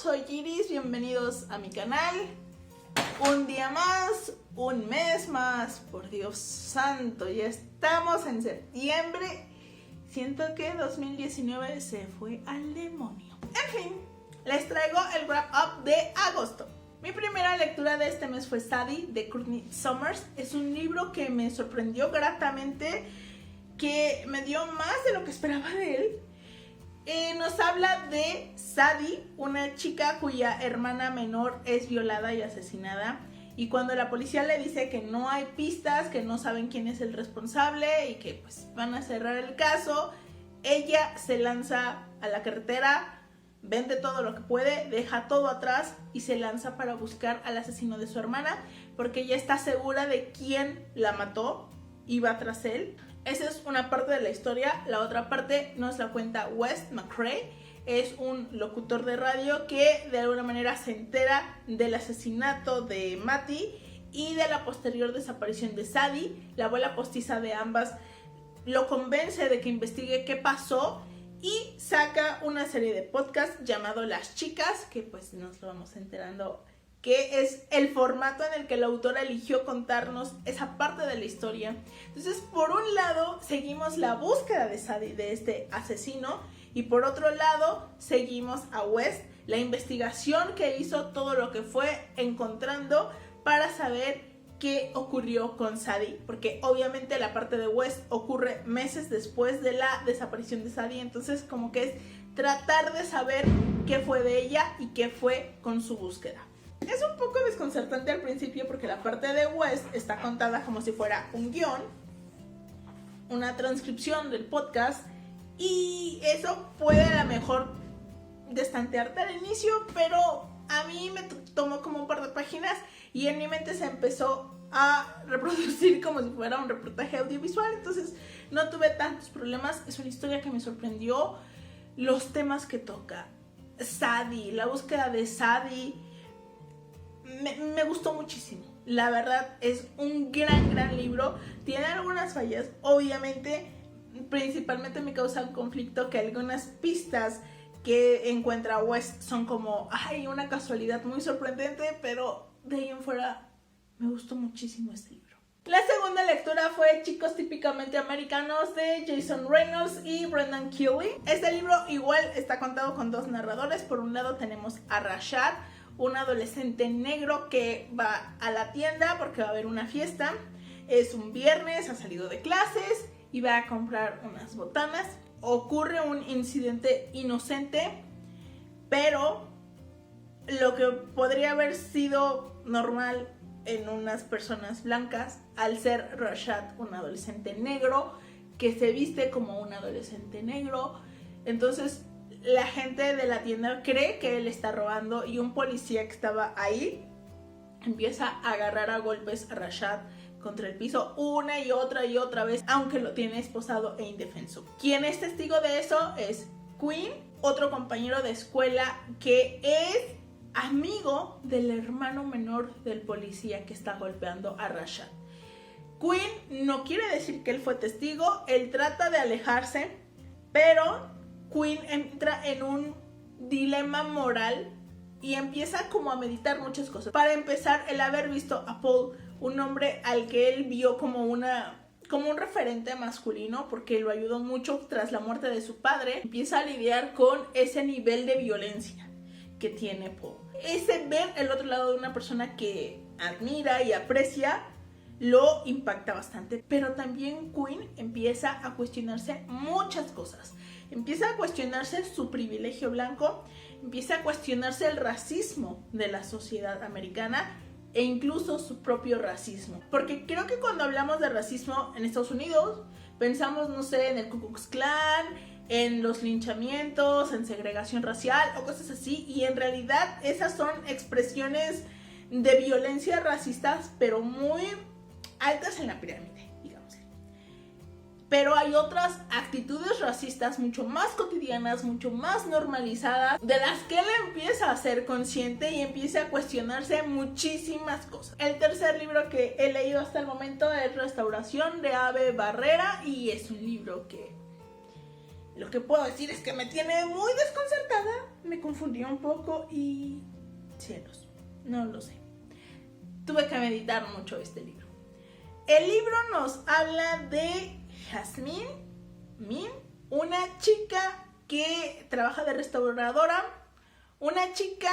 soy Iris, bienvenidos a mi canal. Un día más, un mes más, por Dios santo, ya estamos en septiembre. Siento que 2019 se fue al demonio. En fin, les traigo el wrap up de agosto. Mi primera lectura de este mes fue Sadie, de Courtney Summers. Es un libro que me sorprendió gratamente, que me dio más de lo que esperaba de él. Nos habla de Sadie, una chica cuya hermana menor es violada y asesinada. Y cuando la policía le dice que no hay pistas, que no saben quién es el responsable y que pues van a cerrar el caso, ella se lanza a la carretera, vende todo lo que puede, deja todo atrás y se lanza para buscar al asesino de su hermana, porque ella está segura de quién la mató y va tras él. Esa es una parte de la historia. La otra parte nos la cuenta Wes McCrae. Es un locutor de radio que de alguna manera se entera del asesinato de Matty y de la posterior desaparición de Sadie. La abuela postiza de ambas lo convence de que investigue qué pasó y saca una serie de podcasts llamado Las Chicas, que pues nos lo vamos enterando que es el formato en el que la autora eligió contarnos esa parte de la historia. Entonces, por un lado, seguimos la búsqueda de Sadie, de este asesino, y por otro lado, seguimos a Wes, la investigación que hizo, todo lo que fue encontrando para saber qué ocurrió con Sadie, porque obviamente la parte de Wes ocurre meses después de la desaparición de Sadie, entonces como que es tratar de saber qué fue de ella y qué fue con su búsqueda. Es un poco desconcertante al principio porque la parte de Wes está contada como si fuera un guión, una transcripción del podcast, y eso puede a lo mejor destantearte al inicio, pero a mí me tomó como un par de páginas y en mi mente se empezó a reproducir como si fuera un reportaje audiovisual, entonces no tuve tantos problemas. Es una historia que me sorprendió, los temas que toca, Sadie, la búsqueda de Sadie, me gustó muchísimo. La verdad es un gran libro. Tiene algunas fallas, obviamente, principalmente me causa un conflicto que algunas pistas que encuentra Wes son como, ay, una casualidad muy sorprendente, pero de ahí en fuera me gustó muchísimo este libro. La segunda lectura fue Chicos Típicamente Americanos, de Jason Reynolds y Brendan Keeley. Este libro igual está contado con dos narradores. Por un lado tenemos a Rashad, un adolescente negro que va a la tienda porque va a haber una fiesta. Es un viernes, ha salido de clases y va a comprar unas botanas. Ocurre un incidente inocente, pero lo que podría haber sido normal en unas personas blancas, al ser Rashad un adolescente negro que se viste como un adolescente negro, entonces la gente de la tienda cree que él está robando y un policía que estaba ahí empieza a agarrar a golpes a Rashad contra el piso una y otra vez, aunque lo tiene esposado e indefenso. Quien es testigo de eso es Quinn, otro compañero de escuela que es amigo del hermano menor del policía que está golpeando a Rashad. Quinn no quiere decir que él fue testigo, él trata de alejarse, pero Quinn entra en un dilema moral y empieza como a meditar muchas cosas. Para empezar, el haber visto a Paul, un hombre al que él vio como un referente masculino porque lo ayudó mucho tras la muerte de su padre, empieza a lidiar con ese nivel de violencia que tiene Paul. Ese ver el otro lado de una persona que admira y aprecia lo impacta bastante, pero también Quinn empieza a cuestionarse muchas cosas. Empieza a cuestionarse su privilegio blanco, empieza a cuestionarse el racismo de la sociedad americana e incluso su propio racismo. Porque creo que cuando hablamos de racismo en Estados Unidos, pensamos, no sé, en el Ku Klux Klan, en los linchamientos, en segregación racial o cosas así, y en realidad esas son expresiones de violencia racistas, pero muy altas en la pirámide, digamos. Pero hay otras actitudes racistas mucho más cotidianas, mucho más normalizadas, de las que él empieza a ser consciente y empieza a cuestionarse muchísimas cosas. El tercer libro que he leído hasta el momento es Restauración, de Ave Barrera, y es un libro que Lo que puedo decir es que me tiene muy desconcertada, me confundió un poco y... cielos, no lo sé. Tuve que meditar mucho este libro. El libro nos habla de Jasmine Min, una chica que trabaja de restauradora, una chica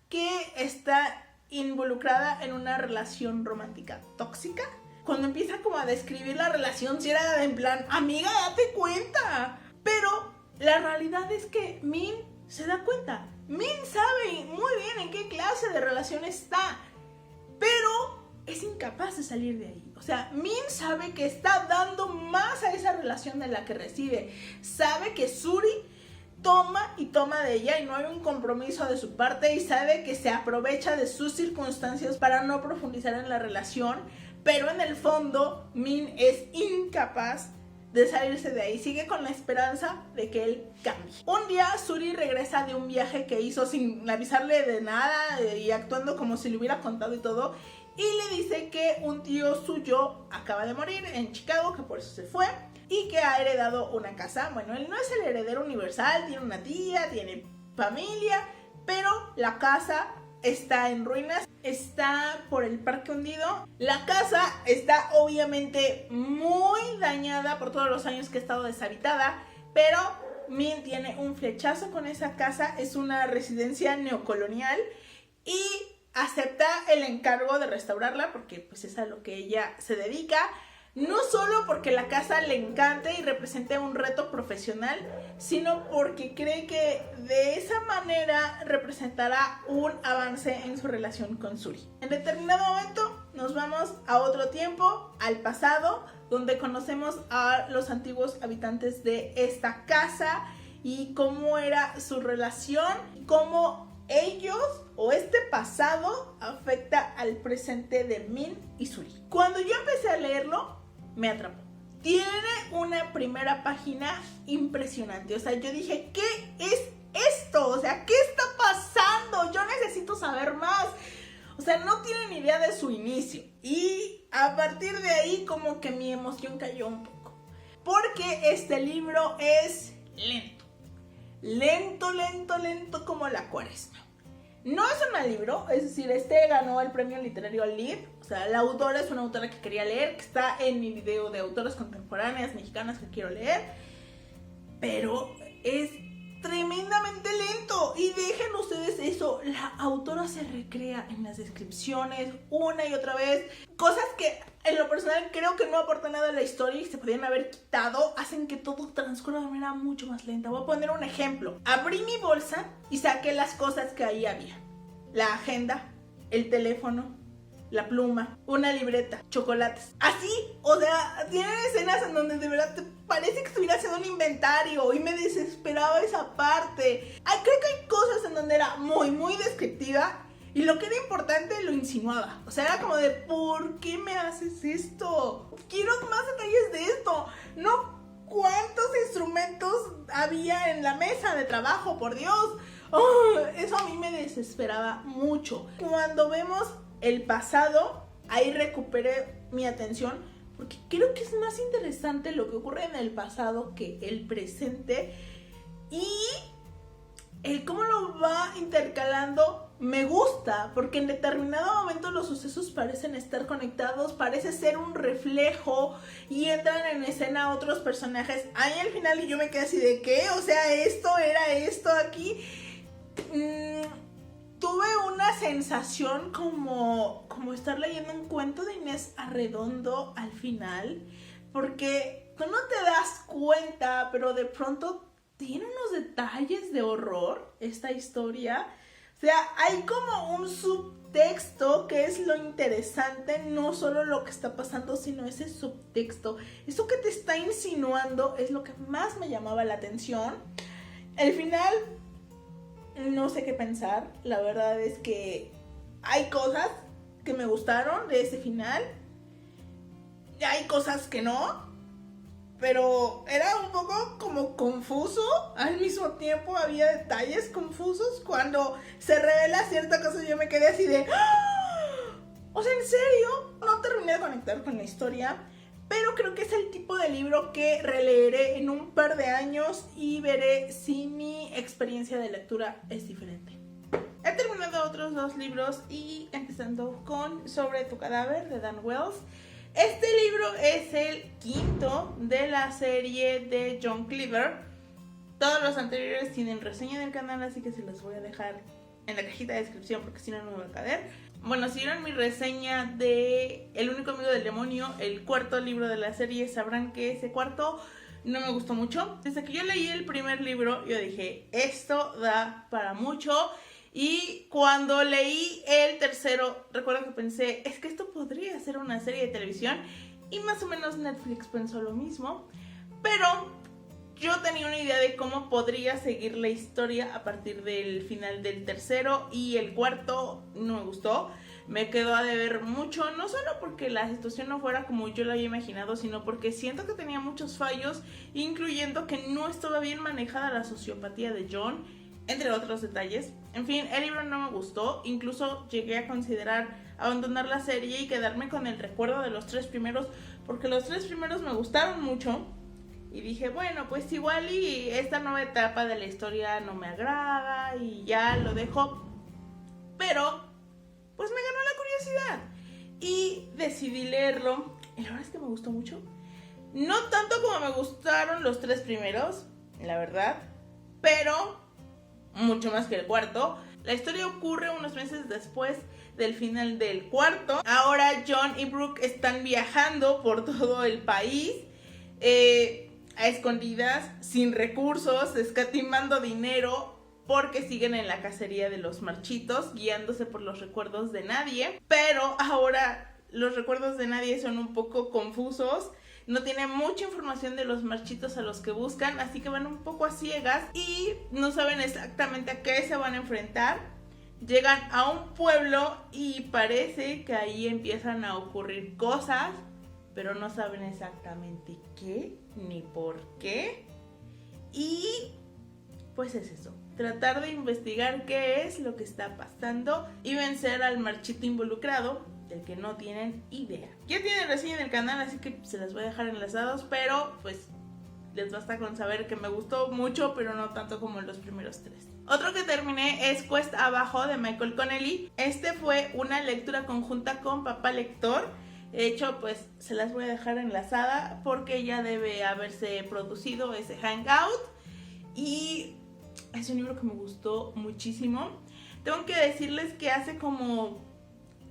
que está involucrada en una relación romántica tóxica. Cuando empieza como a describir la relación, si era de en plan, amiga, date cuenta. Pero la realidad es que Min se da cuenta. Min sabe muy bien en qué clase de relación está, pero es incapaz de salir de ahí. O sea, Min sabe que está dando más a esa relación de la que recibe. Sabe que Suri toma y toma de ella y no hay un compromiso de su parte, y sabe que se aprovecha de sus circunstancias para no profundizar en la relación, pero en el fondo Min es incapaz de salirse de ahí. Sigue con la esperanza de que él cambie. Un día Suri regresa de un viaje que hizo sin avisarle de nada y actuando como si le hubiera contado y todo, y le dice que un tío suyo acaba de morir en Chicago, que por eso se fue, y que ha heredado una casa. Bueno, él no es el heredero universal, tiene una tía, tiene familia, pero la casa está en ruinas, está por el parque hundido. La casa está obviamente muy dañada por todos los años que ha estado deshabitada, pero Min tiene un flechazo con esa casa. Es una residencia neocolonial y acepta el encargo de restaurarla porque pues es a lo que ella se dedica. No solo porque la casa le encante y represente un reto profesional, sino porque cree que de esa manera representará un avance en su relación con Suri. En determinado momento nos vamos a otro tiempo, al pasado, donde conocemos a los antiguos habitantes de esta casa y cómo era su relación, cómo ellos o este pasado afecta al presente de Min y Suri. Cuando yo empecé a leerlo, me atrapó. Tiene una primera página impresionante. O sea, yo dije, ¿qué es esto? O sea, ¿qué está pasando? Yo necesito saber más. O sea, no tienen idea de su inicio. Y a partir de ahí como que mi emoción cayó un poco. Porque este libro es lento. Lento como la cuaresma. No es un mal libro, es decir, este ganó el premio literario Lib. O sea, la autora es una autora que quería leer, que está en mi video de autoras contemporáneas mexicanas que quiero leer. Pero es tremendamente lento. Y dejen ustedes eso, la autora se recrea en las descripciones una y otra vez. Cosas que en lo personal creo que no aportan nada a la historia y se podrían haber quitado, hacen que todo transcurra de manera mucho más lenta. Voy a poner un ejemplo. Abrí mi bolsa y saqué las cosas que ahí había: la agenda, el teléfono, la pluma, una libreta, chocolates. Así, o sea, tienen escenas en donde de verdad te parece que estuviera haciendo un inventario y me desesperaba esa parte. Creo que hay cosas en donde era muy descriptiva y lo que era importante lo insinuaba. O sea, era como de, ¿por qué me haces esto? Quiero más detalles de esto. No, ¿cuántos instrumentos había en la mesa de trabajo? Por Dios. Eso a mí me desesperaba mucho. Cuando vemos el pasado, ahí recuperé mi atención, porque creo que es más interesante lo que ocurre en el pasado que el presente, y el cómo lo va intercalando me gusta, porque en determinado momento los sucesos parecen estar conectados, parece ser un reflejo y entran en escena otros personajes ahí al final y yo me quedé así de ¿qué? O sea, esto era esto aquí. Tuve una sensación como estar leyendo un cuento de Inés Arredondo al final, porque tú no te das cuenta, pero de pronto tiene unos detalles de horror esta historia. O sea, hay como un subtexto que es lo interesante, no solo lo que está pasando, sino ese subtexto. Eso que te está insinuando es lo que más me llamaba la atención. El final, no sé qué pensar. La verdad es que hay cosas que me gustaron de ese final. Y hay cosas que no. Pero era un poco como confuso. Al mismo tiempo había detalles confusos. Cuando se revela cierta cosa yo me quedé así de ¡ah! O sea, ¿en serio? No terminé de conectar con la historia. pero creo que es el tipo de libro que releeré en un par de años y veré si mi experiencia de lectura es diferente. He terminado otros 2 libros y empezando con Sobre tu cadáver de Dan Wells. Este libro es el 5º de la serie de John Cleaver. Todos los anteriores tienen reseña en el canal, así que se los voy a dejar en la cajita de descripción porque si no, no me va a caer. Bueno, si vieron mi reseña de El único amigo del demonio, el 4.º libro de la serie, sabrán que ese 4.º no me gustó mucho. Desde que yo leí el primer libro, yo dije, esto da para mucho. Y cuando leí el 3.º, recuerdo que pensé, es que esto podría ser una serie de televisión. Y más o menos Netflix pensó lo mismo. Pero yo tenía una idea de cómo podría seguir la historia a partir del final del 3.º. Y el 4.º no me gustó. Me quedó a deber mucho, no solo porque la situación no fuera como yo lo había imaginado, sino porque siento que tenía muchos fallos, incluyendo que no estaba bien manejada la sociopatía de John, entre otros detalles. En fin, el libro no me gustó, incluso llegué a considerar abandonar la serie y quedarme con el recuerdo de los 3 primeros, porque los 3 primeros me gustaron mucho. Y dije, bueno, pues igual y esta nueva etapa de la historia no me agrada y ya lo dejo. Pero pues me ganó la curiosidad y decidí leerlo. Y la verdad es que me gustó mucho. No tanto como me gustaron los 3 primeros, la verdad, pero mucho más que el 4º. La historia ocurre unos meses después del final del 4º. Ahora John y Brooke están viajando por todo el país, a escondidas, sin recursos, escatimando dinero, porque siguen en la cacería de los marchitos, guiándose por los recuerdos de nadie. Pero ahora los recuerdos de nadie son un poco confusos. No tienen mucha información de los marchitos a los que buscan, así que van un poco a ciegas y no saben exactamente a qué se van a enfrentar. Llegan a un pueblo y parece que ahí empiezan a ocurrir cosas, pero no saben exactamente qué ni por qué. Y pues es eso, tratar de investigar qué es lo que está pasando y vencer al marchito involucrado, del que no tienen idea. Ya tienen reseña en el canal, así que se las voy a dejar enlazados, pero pues les basta con saber que me gustó mucho, pero no tanto como los primeros 3. Otro que terminé es Cuesta Abajo de Michael Connelly. Este fue una lectura conjunta con Papá Lector. De hecho, pues se las voy a dejar enlazada porque ya debe haberse producido ese hangout. Y es un libro que me gustó muchísimo. Tengo que decirles que hace como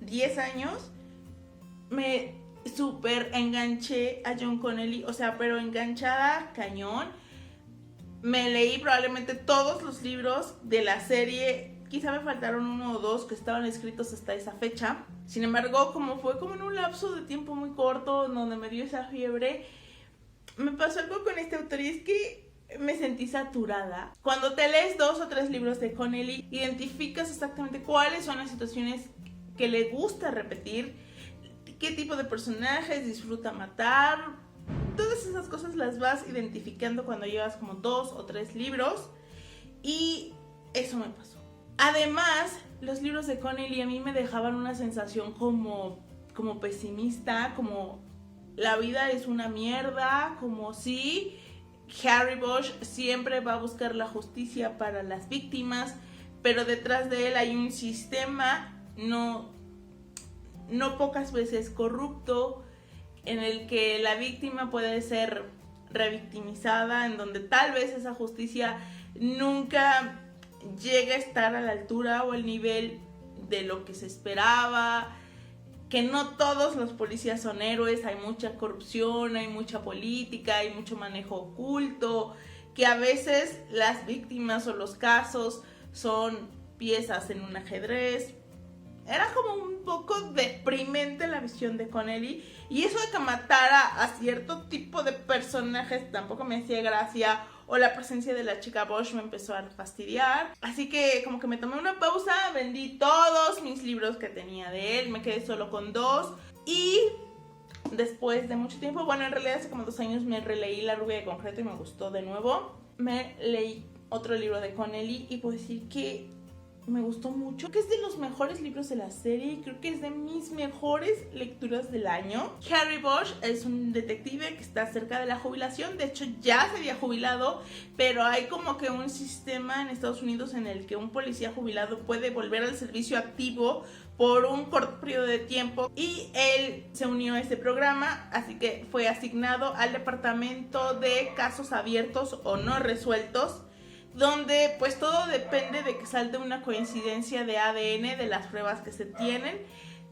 10 años me súper enganché a John Connelly, o sea, pero enganchada cañón. Me leí probablemente todos los libros de la serie, quizá me faltaron 1 o 2 que estaban escritos hasta esa fecha. Sin embargo, como fue como en un lapso de tiempo muy corto donde me dio esa fiebre, me pasó algo con este autor y es que me sentí saturada. Cuando te lees 2 o 3 libros de Connelly, identificas exactamente cuáles son las situaciones que le gusta repetir, qué tipo de personajes disfruta matar. Todas esas cosas las vas identificando cuando llevas como 2 o 3 libros, y eso me pasó. Además, los libros de Connelly a mí me dejaban una sensación como pesimista, como la vida es una mierda, como si Harry Bosch siempre va a buscar la justicia para las víctimas, pero detrás de él hay un sistema no pocas veces corrupto, en el que la víctima puede ser revictimizada, en donde tal vez esa justicia nunca llega a estar a la altura o al nivel de lo que se esperaba, que no todos los policías son héroes, hay mucha corrupción, hay mucha política, hay mucho manejo oculto, que a veces las víctimas o los casos son piezas en un ajedrez. Era como un poco deprimente la visión de Connelly, y eso de que matara a cierto tipo de personajes tampoco me hacía gracia, o la presencia de la chica Bosch me empezó a fastidiar. Así que como que me tomé una pausa, vendí todos mis libros que tenía de él, me quedé solo con 2, y después de mucho tiempo, bueno, en realidad hace como 2 años me releí La rubia de concreto y me gustó de nuevo. Me leí otro libro de Connelly y puedo decir que me gustó mucho. Creo que es de los mejores libros de la serie y creo que es de mis mejores lecturas del año. Harry Bosch es un detective que está cerca de la jubilación. De hecho, ya se había jubilado, pero hay como que un sistema en Estados Unidos en el que un policía jubilado puede volver al servicio activo por un corto periodo de tiempo, y él se unió a este programa, así que fue asignado al departamento de casos abiertos o no resueltos, donde pues todo depende de que salte una coincidencia de ADN de las pruebas que se tienen.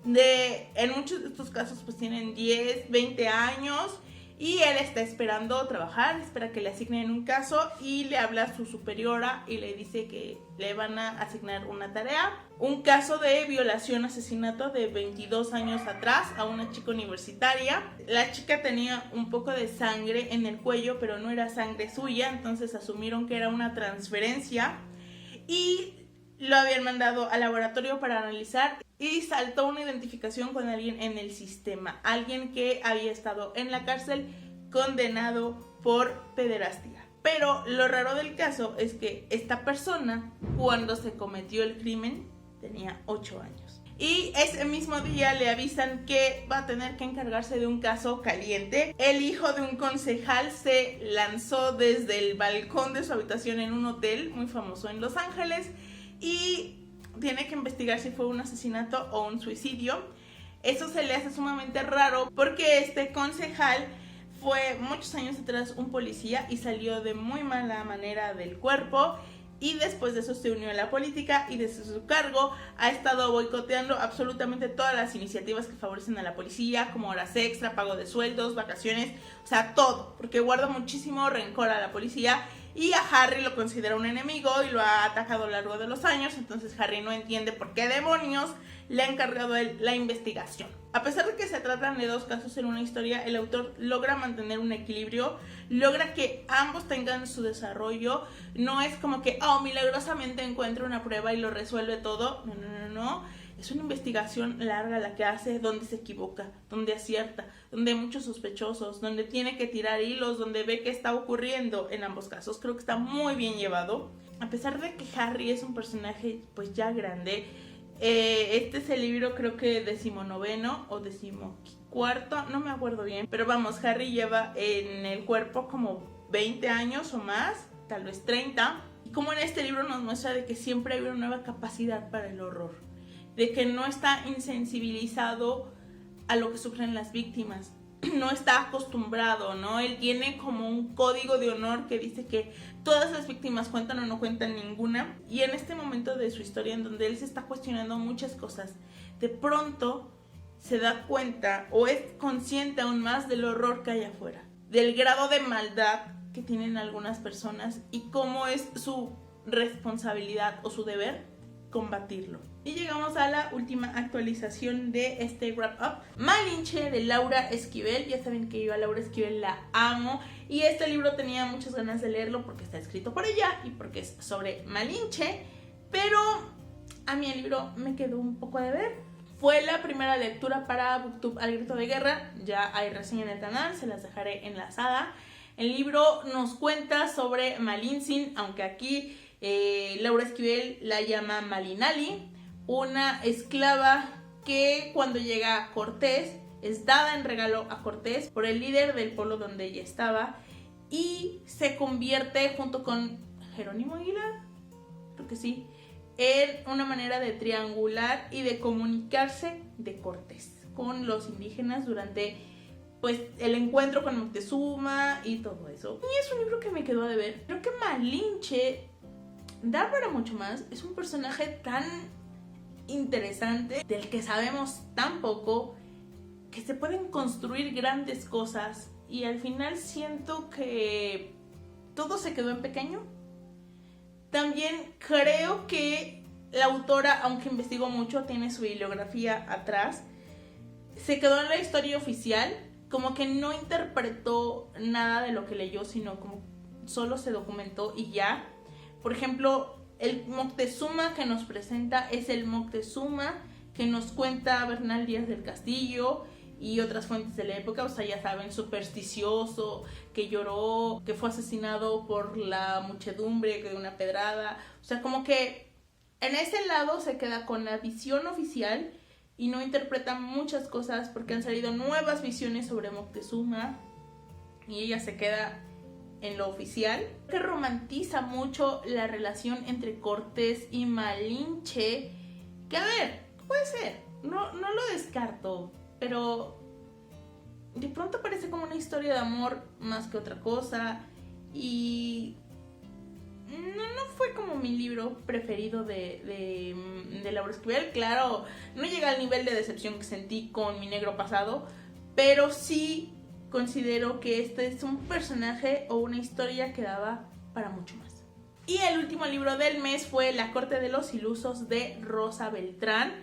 En muchos de estos casos pues tienen 10, 20 años y él está esperando trabajar, espera que le asignen un caso y le habla a su superiora y le dice que le van a asignar una tarea. Un caso de violación, asesinato de 22 años atrás a una chica universitaria. La chica tenía un poco de sangre en el cuello, pero no era sangre suya, entonces asumieron que era una transferencia y lo habían mandado al laboratorio para analizar y saltó una identificación con alguien en el sistema, alguien que había estado en la cárcel condenado por pederastia. Pero lo raro del caso es que esta persona, cuando se cometió el crimen, tenía 8 años. Y ese mismo día le avisan que va a tener que encargarse de un caso caliente. El hijo de un concejal se lanzó desde el balcón de su habitación en un hotel muy famoso en Los Ángeles y tiene que investigar si fue un asesinato o un suicidio. Eso se le hace sumamente raro porque este concejal fue muchos años atrás un policía y salió de muy mala manera del cuerpo, y después de eso se unió a la política y desde su cargo ha estado boicoteando absolutamente todas las iniciativas que favorecen a la policía, como horas extra, pago de sueldos, vacaciones, o sea, todo, porque guarda muchísimo rencor a la policía. Y a Harry lo considera un enemigo y lo ha atacado a lo largo de los años. Entonces Harry no entiende por qué demonios le ha encargado a él la investigación. A pesar de que se tratan de dos casos en una historia, el autor logra mantener un equilibrio, logra que ambos tengan su desarrollo. No es como que, milagrosamente encuentra una prueba y lo resuelve todo. No. Es una investigación larga la que hace, donde se equivoca, donde acierta, donde hay muchos sospechosos, donde tiene que tirar hilos, donde ve qué está ocurriendo en ambos casos. Creo que está muy bien llevado. A pesar de que Harry es un personaje pues ya grande, este es el libro creo que 19º o 14º, no me acuerdo bien. Pero vamos, Harry lleva en el cuerpo como 20 años o más, tal vez 30. Y como en este libro nos muestra de que siempre hay una nueva capacidad para el horror, de que no está insensibilizado a lo que sufren las víctimas, no está acostumbrado, ¿no? Él tiene como un código de honor que dice que todas las víctimas cuentan o no cuentan ninguna. Y en este momento de su historia en donde él se está cuestionando muchas cosas, de pronto se da cuenta o es consciente aún más del horror que hay afuera, del grado de maldad que tienen algunas personas y cómo es su responsabilidad o su deber combatirlo. Y llegamos a la última actualización de este wrap up, Malinche, de Laura Esquivel. Ya saben que yo a Laura Esquivel la amo y este libro tenía muchas ganas de leerlo porque está escrito por ella y porque es sobre Malinche, pero a mí el libro me quedó un poco de ver. Fue la primera lectura para BookTube al grito de guerra, ya hay reseña en el canal, se las dejaré enlazada. El libro nos cuenta sobre Malintzin, aunque aquí Laura Esquivel la llama Malinali, una esclava que cuando llega a Cortés es dada en regalo a Cortés por el líder del pueblo donde ella estaba y se convierte junto con Jerónimo Aguilar, creo que sí, en una manera de triangular y de comunicarse de Cortés con los indígenas durante pues el encuentro con Moctezuma y todo eso. Y es un libro que me quedó a deber. Creo que Malinche da para mucho más. Es un personaje tan interesante, del que sabemos tan poco, que se pueden construir grandes cosas y al final siento que todo se quedó en pequeño. También creo que la autora, aunque investigó mucho, tiene su bibliografía atrás, se quedó en la historia oficial, como que no interpretó nada de lo que leyó, sino como solo se documentó y ya. Por ejemplo, el Moctezuma que nos presenta es el Moctezuma que nos cuenta Bernal Díaz del Castillo y otras fuentes de la época, o sea, ya saben, supersticioso, que lloró, que fue asesinado por la muchedumbre, que de una pedrada, o sea, como que En ese lado se queda con la visión oficial y no interpreta muchas cosas porque han salido nuevas visiones sobre Moctezuma y ella se queda en lo oficial, que romantiza mucho la relación entre Cortés y Malinche, que a ver, puede ser, no lo descarto, pero de pronto parece como una historia de amor más que otra cosa y no fue como mi libro preferido de Laura Esquivel. Claro, no llega al nivel de decepción que sentí con Mi Negro Pasado, pero sí considero que este es un personaje o una historia que daba para mucho más. Y el último libro del mes fue La Corte de los Ilusos de Rosa Beltrán,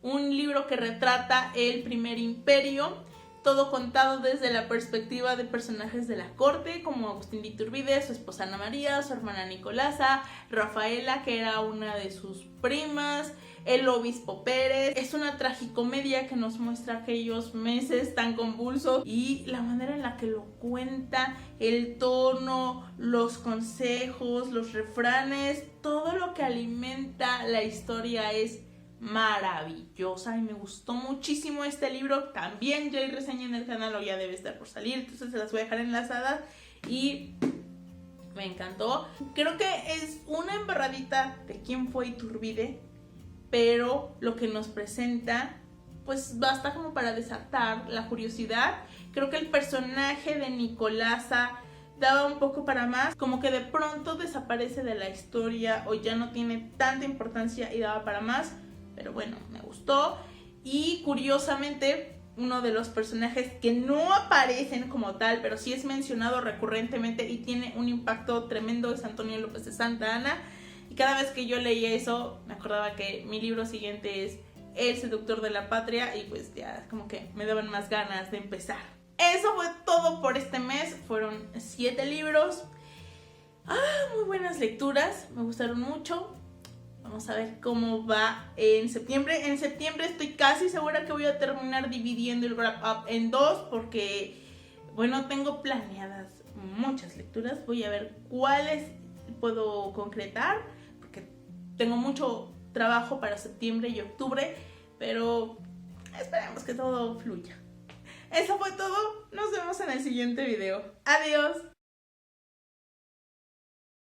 un libro que retrata el primer imperio, todo contado desde la perspectiva de personajes de la corte, como Agustín de Iturbide, su esposa Ana María, su hermana Nicolasa, Rafaela, que era una de sus primas, el obispo Pérez. Es una tragicomedia que nos muestra aquellos meses tan convulsos y la manera en la que lo cuenta, el tono, los consejos, los refranes, todo lo que alimenta la historia es maravillosa y me gustó muchísimo este libro. También ya hay reseña en el canal o ya debe estar por salir, entonces se las voy a dejar enlazadas y me encantó. Creo que es una embarradita de quién fue Iturbide, pero lo que nos presenta pues basta como para desatar la curiosidad. Creo que el personaje de Nicolasa daba un poco para más, como que de pronto desaparece de la historia o ya no tiene tanta importancia y daba para más. Pero bueno, me gustó. Y curiosamente, uno de los personajes que no aparecen como tal, pero sí es mencionado recurrentemente y tiene un impacto tremendo, es Antonio López de Santa Anna. Y cada vez que yo leía eso, me acordaba que mi libro siguiente es El Seductor de la Patria y pues ya como que me daban más ganas de empezar. Eso fue todo por este mes. Fueron 7 libros. Muy buenas lecturas, me gustaron mucho. Vamos a ver cómo va en septiembre. En septiembre estoy casi segura que voy a terminar dividiendo el wrap up en 2 porque, bueno, tengo planeadas muchas lecturas. Voy a ver cuáles puedo concretar porque tengo mucho trabajo para septiembre y octubre, pero esperemos que todo fluya. Eso fue todo. Nos vemos en el siguiente video. Adiós.